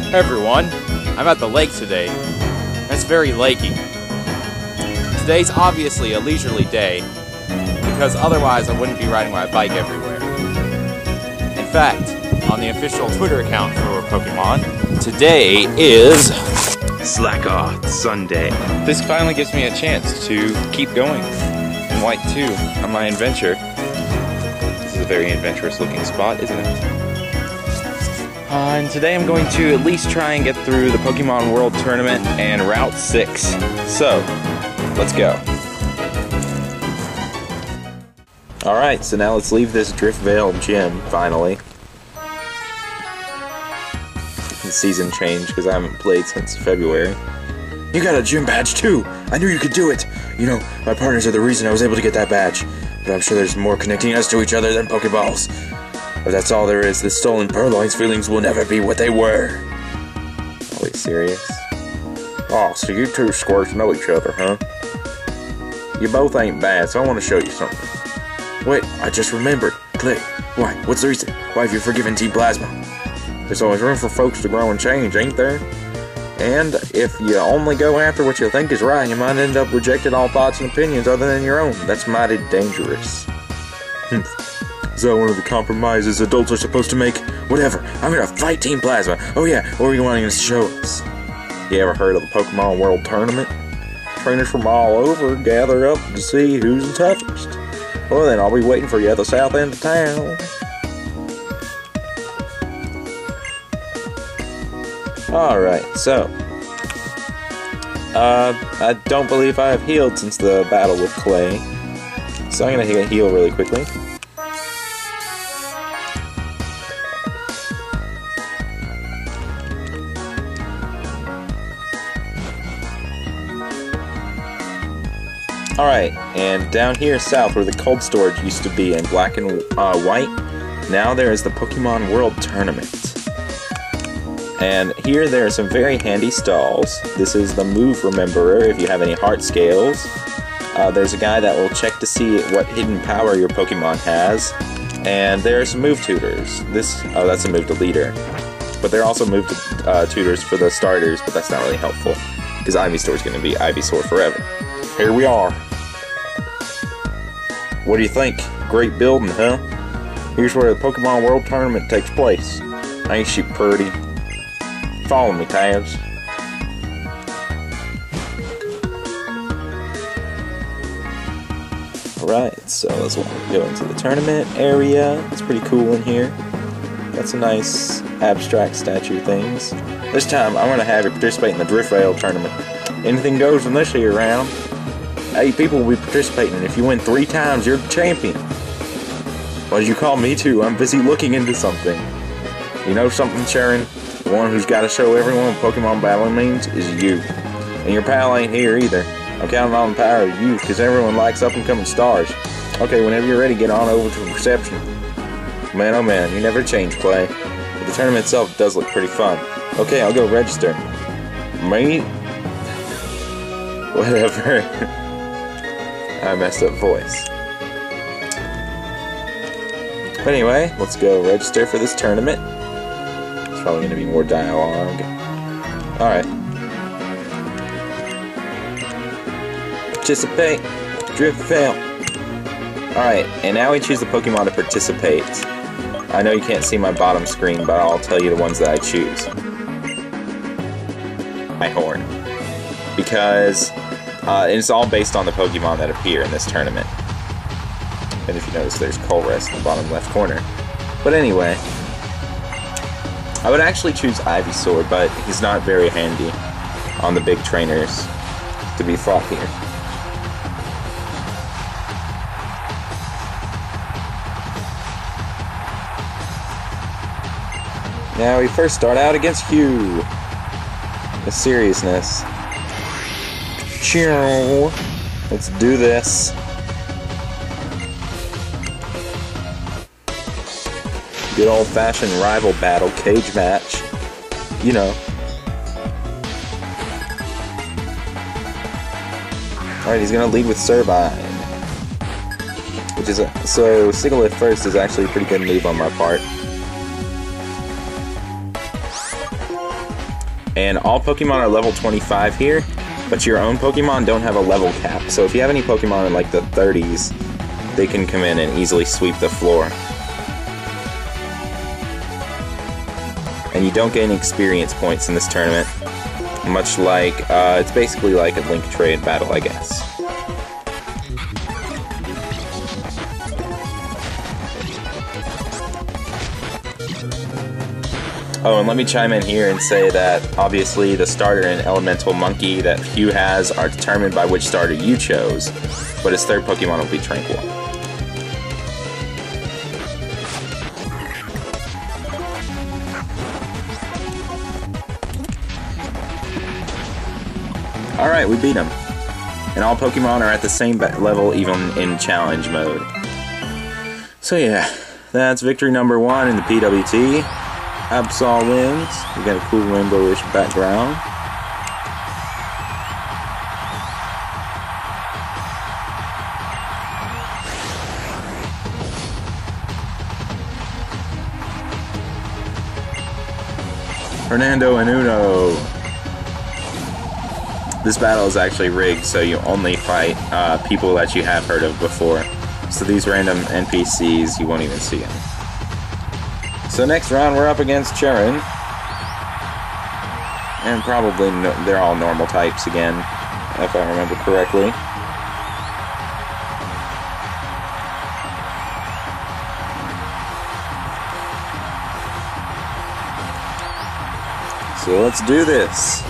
Hey everyone, I'm at the lake today. It's very lakey. Today's obviously a leisurely day, because otherwise I wouldn't be riding my bike everywhere. In fact, on the official Twitter account for Pokemon, today is Slakoth Sunday. This finally gives me a chance to keep going in White 2 on my adventure. This is a very adventurous looking spot, isn't it? And today I'm going to at least try and get through the Pokemon World Tournament and Route 6. So, let's go. Alright, so now let's leave this Driftveil gym, finally. The season changed because I haven't played since February. You got a gym badge too! I knew you could do it! You know, my partners are the reason I was able to get that badge. But I'm sure there's more connecting us to each other than Pokeballs. If that's all there is, this stolen Purloin's feelings will never be what they were. Are we serious? Oh, so you two squirts know each other, huh? You both ain't bad, so I want to show you something. Wait, I just remembered. Clay, why? What's the reason? Why have you forgiven Team Plasma? There's always room for folks to grow and change, ain't there? And if you only go after what you think is right, you might end up rejecting all thoughts and opinions other than your own. That's mighty dangerous. Is that one of the compromises adults are supposed to make? Whatever, I'm gonna fight Team Plasma. Oh yeah, what are you wanting to show us? You ever heard of the Pokemon World Tournament? Trainers from all over gather up to see who's the toughest. Well then, I'll be waiting for you at the south end of town. Alright, so I don't believe I have healed since the battle with Clay. So I'm gonna heal really quickly. Alright, and down here south where the cold storage used to be in black and white, now there is the Pokemon World Tournament. And here there are some very handy stalls. This is the Move Rememberer if you have any heart scales. There's a guy that will check to see what hidden power your Pokemon has. And there are some move tutors. That's a move to leader. But there are also move tutors for the starters, but that's not really helpful. Because Ivysaur is going to be Ivysaur forever. Here we are. What do you think? Great building, huh? Here's where the Pokemon World Tournament takes place. Ain't she pretty? Follow me, Taz. Alright, so let's go into the tournament area. It's pretty cool in here. Got some nice abstract statue things. This time, I'm going to have you participate in the Driftveil tournament. Anything goes in this here round. 8 people will be participating, and if you win 3 times, you're the champion. What did you call me to? I'm busy looking into something. You know something, Sharon? The one who's got to show everyone what Pokemon battling means is you. And your pal ain't here either. I'm counting on the power of youth, because everyone likes up-and-coming stars. Okay, whenever you're ready, get on over to the reception. Man, oh man, you never change, Clay. But the tournament itself does look pretty fun. Okay, I'll go register. Me? Whatever. I messed up voice. But anyway, let's go register for this tournament. There's probably going to be more dialogue. Alright. Participate. Driftveil. Alright, and now we choose the Pokemon to participate. I know you can't see my bottom screen, but I'll tell you the ones that I choose. My horn. Because it's all based on the Pokemon that appear in this tournament. And if you notice, there's Colress in the bottom left corner. But anyway, I would actually choose Ivysaur, but he's not very handy on the big trainers to be fought here. Now we first start out against Hugh. The seriousness. Cheer. Let's do this. Good old-fashioned rival battle, cage match. You know. Alright, he's gonna lead with Servine. Which is so Sigilyph first is actually a pretty good move on my part. And all Pokemon are level 25 here, but your own Pokemon don't have a level cap. So if you have any Pokemon in like the 30s, they can come in and easily sweep the floor. And you don't gain experience points in this tournament. Much like, it's basically like a link trade battle, I guess. Oh, and let me chime in here and say that obviously the starter and elemental monkey that Hugh has are determined by which starter you chose, but his third Pokemon will be Tranquil. Alright, we beat him. And all Pokemon are at the same level even in challenge mode. So yeah, that's victory number 1 in the PWT. Absol wins. We got a cool rainbowish background. Fernando and Uno. This battle is actually rigged, so you only fight people that you have heard of before. So these random NPCs, you won't even see them. So next round we're up against Charon. And probably they're all normal types again, if I remember correctly. So let's do this.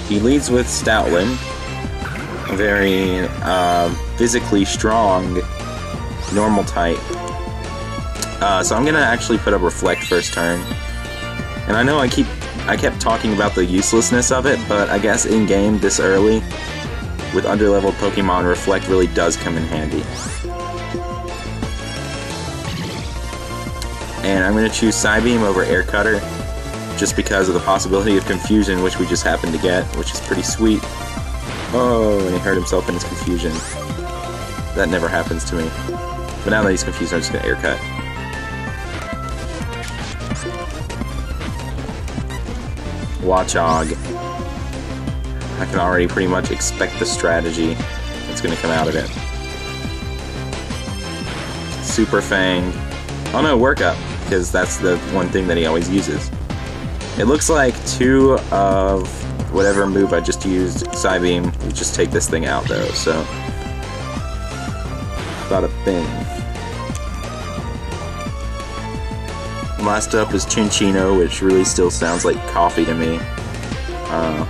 He leads with Stoutland, a very physically strong normal type. So I'm gonna actually put up Reflect first turn. And I know I kept talking about the uselessness of it, but I guess in game this early, with underleveled Pokemon, Reflect really does come in handy. And I'm gonna choose Psybeam over Air Cutter, just because of the possibility of confusion, which we just happened to get, which is pretty sweet. Oh, and he hurt himself in his confusion. That never happens to me. But now that he's confused, I'm just gonna Air Cut. Watchog. I can already pretty much expect the strategy that's gonna come out of it. Super Fang. Oh no, Work Up, because that's the one thing that he always uses. It looks like 2 of whatever move I just used, Psybeam, we just take this thing out though, so bada bing. Last up is Chinchino, which really still sounds like coffee to me. I'm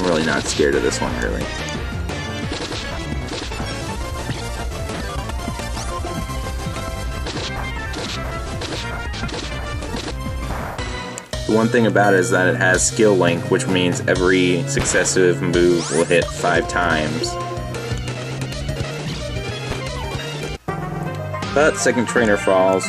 really not scared of this one, really. The one thing about it is that it has Skill Link, which means every successive move will hit 5 times. But second trainer falls.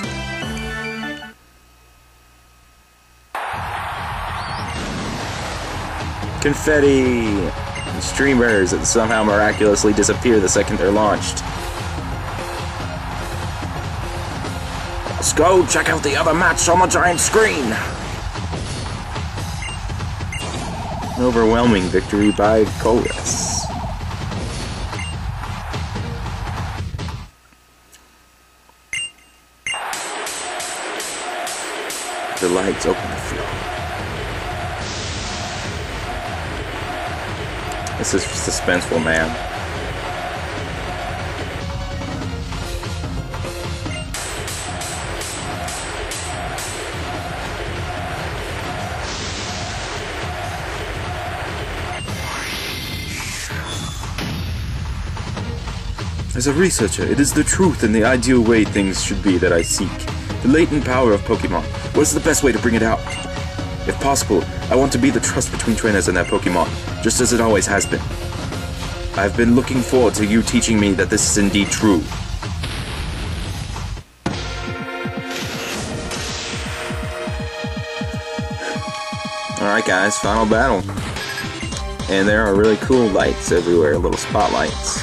Confetti! And streamers that somehow miraculously disappear the second they're launched. Let's go check out the other match on the giant screen! An overwhelming victory by Chorus. The lights open the floor. This is suspenseful, man. As a researcher, it is the truth and the ideal way things should be that I seek. The latent power of Pokemon. What is the best way to bring it out? If possible, I want to be the trust between trainers and their Pokemon, just as it always has been. I've been looking forward to you teaching me that this is indeed true. Alright guys, final battle. And there are really cool lights everywhere, little spotlights.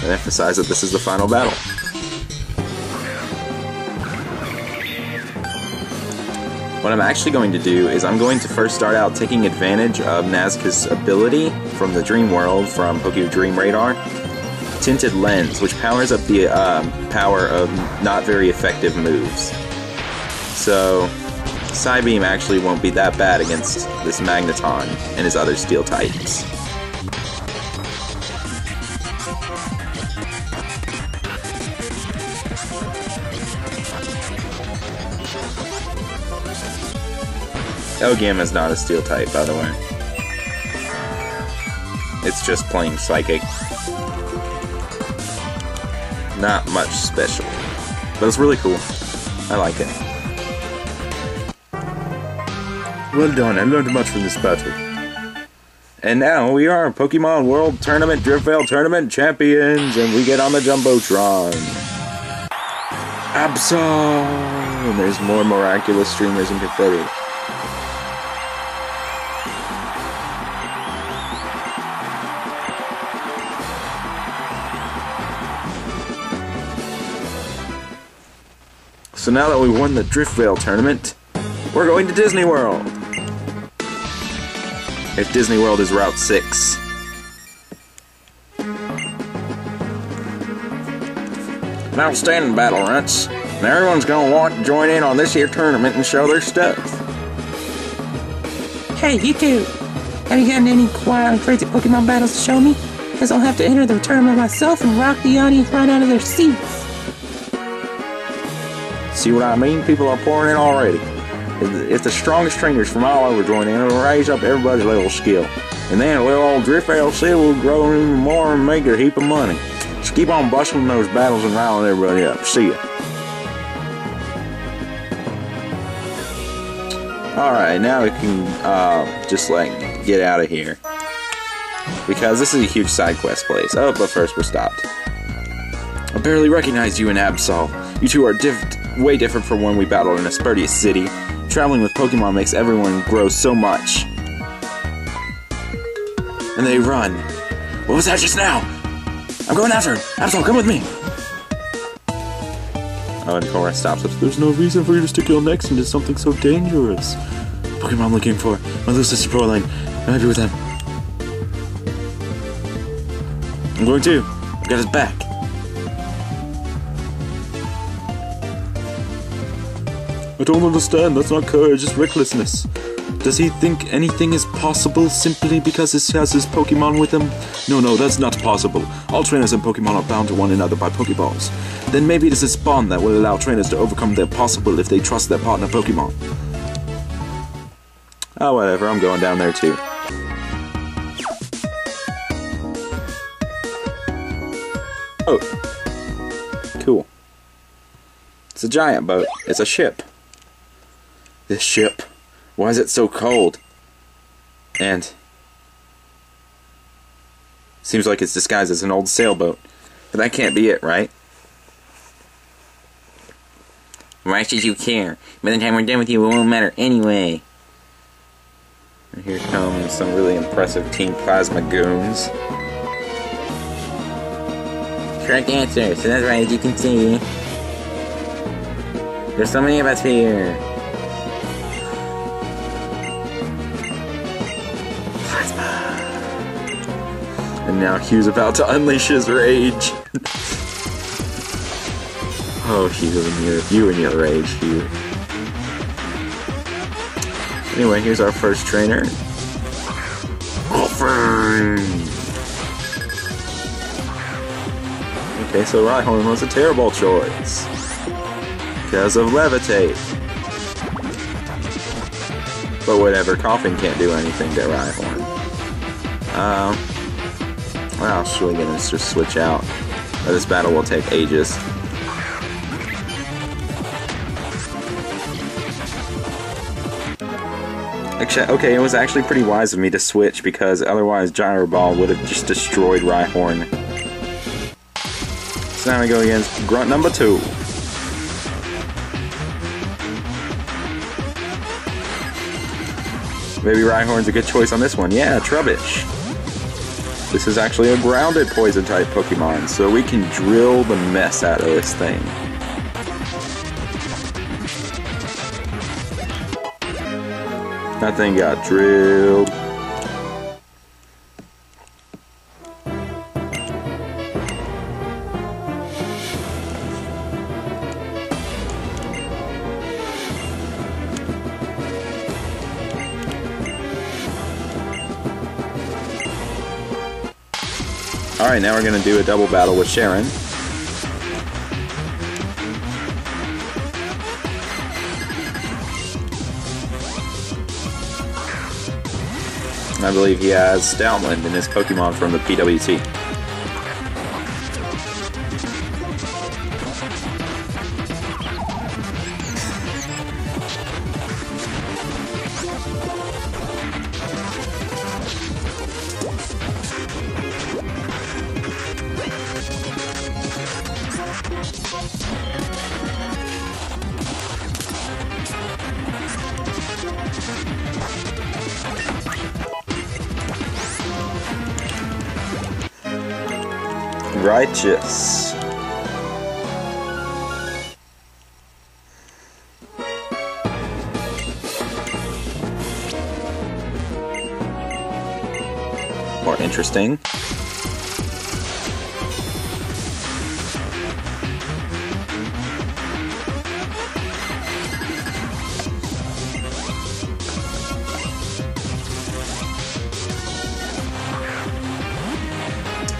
That emphasize that this is the final battle. What I'm actually going to do is I'm going to first start out taking advantage of Nazca's ability from the Dream World from Pokemon Dream Radar. Tinted Lens, which powers up the power of not very effective moves. So, Psybeam actually won't be that bad against this Magneton and his other Steel types. Elgamma is not a Steel type, by the way. It's just plain Psychic. Not much special. But it's really cool. I like it. Well done, I learned much from this battle. And now we are Pokemon World Tournament Driftveil Tournament Champions, and we get on the Jumbotron. Absol! And there's more miraculous streamers and confetti. So now that we won the Driftveil tournament, we're going to Disney World. If Disney World is Route 6. An outstanding battle, Runts. Now everyone's gonna want to join in on this here tournament and show their stuff. Hey, you two! Have you gotten any wild and crazy Pokemon battles to show me? Guess I'll have to enter the tournament myself and rock the audience right out of their seats. See what I mean? People are pouring in already. If the strongest trainers from all over join in, it'll raise up everybody's level of skill. And then little old Driftveil City will grow even more and make a heap of money. Just keep on bustling those battles and riling everybody up. See ya. Alright, now we can just like get out of here. Because this is a huge side quest place. Oh, but first we're stopped. I barely recognize you in Absol. You two are way different from when we battled in Aspertius City. Traveling with Pokemon makes everyone grow so much. And they run. What was that just now? I'm going after him! Absol, come with me! Oh, and Cora stops us. There's no reason for you to stick your necks into something so dangerous. The Pokemon I'm looking for. My little sister Proline. I might be with them. I'm going too. I've got his back. I don't understand. That's not courage, it's recklessness. Does he think anything is possible simply because he has his Pokemon with him? No, that's not possible. All trainers and Pokemon are bound to one another by Pokeballs. Then maybe it is this bond that will allow trainers to overcome the impossible if they trust their partner Pokemon. Oh, whatever. I'm going down there too. Oh. Cool. It's a giant boat. It's a ship. This ship. Why is it so cold? And seems like it's disguised as an old sailboat. But that can't be it, right? Why should you care? By the time we're done with you, it won't matter anyway. And here come some really impressive Team Plasma goons. Correct answer. So that's right, as you can see. There's so many of us here. And now Hugh's about to unleash his rage. Oh, Hugh, you and your rage, Hugh. Anyway, here's our first trainer. Okay, so Rhyhorn was a terrible choice. Because of Levitate. But whatever, Coughing can't do anything to Rhyhorn. Well, should we just switch out? This battle will take ages. Okay, it was actually pretty wise of me to switch because otherwise Gyro Ball would have just destroyed Rhyhorn. So now we go against Grunt number 2. Maybe Rhyhorn's a good choice on this one. Yeah, Trubbish. This is actually a grounded poison-type Pokemon, so we can drill the mess out of this thing. That thing got drilled. Alright, now we're going to do a double battle with Sharon. I believe he has Stoutland in his Pokemon from the PWT. Righteous. More interesting.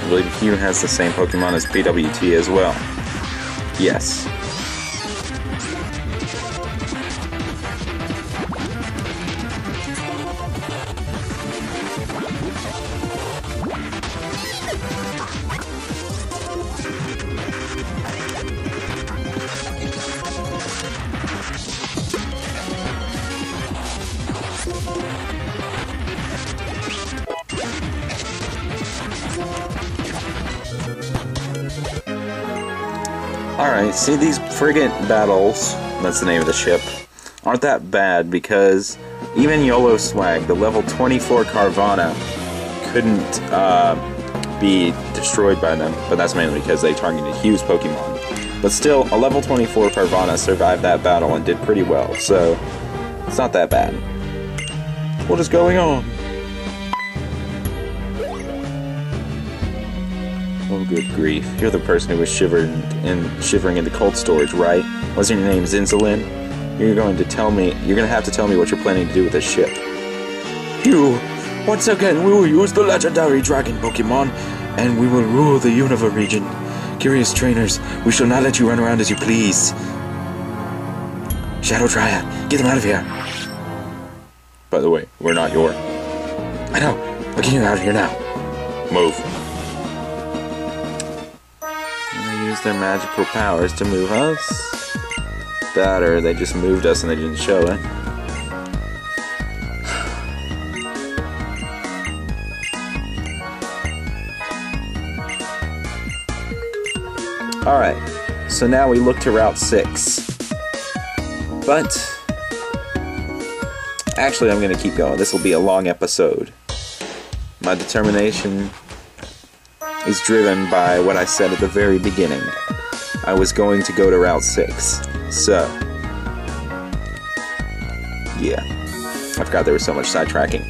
I believe Hugh has the same Pokemon as PWT as well. Yes. Alright, see, these frigate battles, that's the name of the ship, aren't that bad because even YOLO Swag, the level 24 Carvana, couldn't be destroyed by them, but that's mainly because they targeted Hugh's Pokemon. But still, a level 24 Carvana survived that battle and did pretty well, so it's not that bad. What is going on? Oh, good grief. You're the person who was shivering in the cold storage, right? Wasn't your name Zinzalin? You're going to have to tell me what you're planning to do with this ship. Hugh, once again we will use the legendary dragon Pokemon, and we will rule the Unova region. Curious trainers, we shall not let you run around as you please. Shadow Triad, get them out of here. By the way, we're not your... I know, but get you out of here now. Move. Use their magical powers to move us. That, or they just moved us and they didn't show it. Alright, so now we look to Route 6. But actually, I'm going to keep going. This will be a long episode. My determination is driven by what I said at the very beginning. I was going to go to Route 6. So, yeah. I forgot there was so much sidetracking.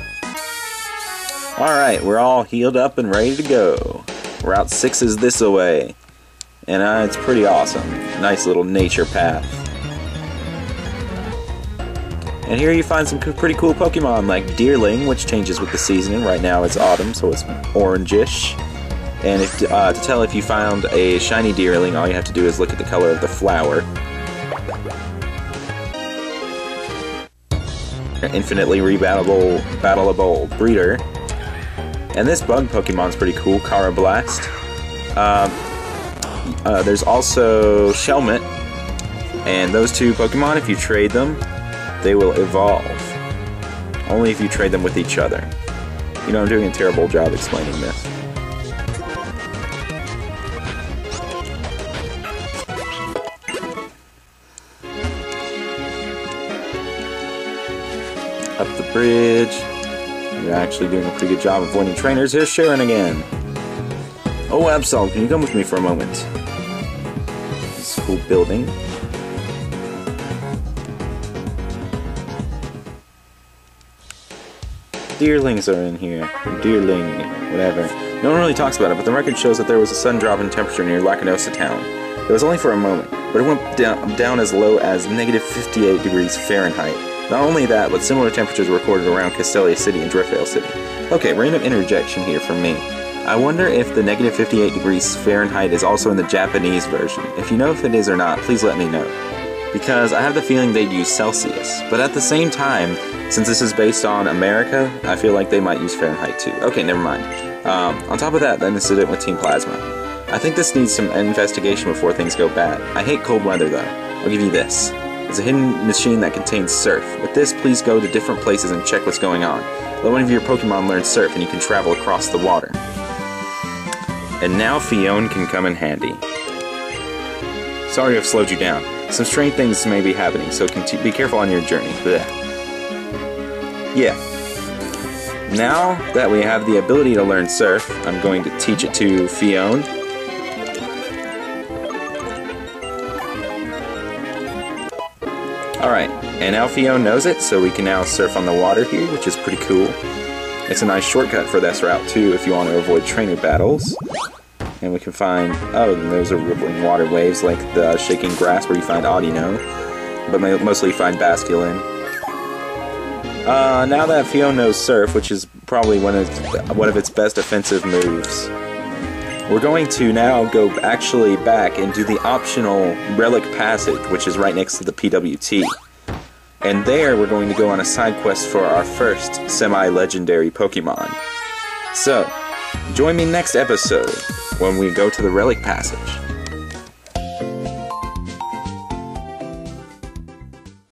Alright, we're all healed up and ready to go. Route 6 is this away. And it's pretty awesome. Nice little nature path. And here you find some pretty cool Pokemon like Deerling, which changes with the season, and right now it's autumn, so it's orangish. And if, to tell if you found a shiny Deerling, all you have to do is look at the color of the flower. Infinitely battleable breeder. And this bug Pokemon's pretty cool, Carablast. There's also Shelmet. And those two Pokemon, if you trade them, they will evolve. Only if you trade them with each other. You know, I'm doing a terrible job explaining this. Up the bridge. You're actually doing a pretty good job avoiding trainers. Here's Sharon again. Oh, Absol, can you come with me for a moment? This is a cool building. Deerlings are in here. Deerling, whatever. No one really talks about it, but the record shows that there was a sudden drop in temperature near Laconosa town. It was only for a moment, but it went down as low as negative 58 degrees Fahrenheit. Not only that, but similar temperatures were recorded around Castelia City and Driftveil City. Okay, random interjection here from me. I wonder if the negative 58 degrees Fahrenheit is also in the Japanese version. If you know if it is or not, please let me know. Because I have the feeling they'd use Celsius. But at the same time, since this is based on America, I feel like they might use Fahrenheit too. Okay, never mind. On top of that, the incident with Team Plasma. I think this needs some investigation before things go bad. I hate cold weather though. I'll give you this. It's a hidden machine that contains surf. With this, please go to different places and check what's going on. Let one of your Pokemon learn surf and you can travel across the water. And now Fione can come in handy. Sorry I've slowed you down. Some strange things may be happening, so be careful on your journey. Blech. Yeah. Now that we have the ability to learn surf, I'm going to teach it to Fione. Alright, and now Fione knows it, so we can now surf on the water here, which is pretty cool. It's a nice shortcut for this route too if you want to avoid trainer battles. And we can find, oh, those are rippling water waves like the shaking grass where you find Audino, but mostly you find Basculin. Now that Fione knows Surf, which is probably one of its best offensive moves, we're going to now go actually back and do the optional Relic Passage, which is right next to the PWT. And there we're going to go on a side quest for our first semi-legendary Pokemon. So, join me next episode when we go to the Relic Passage.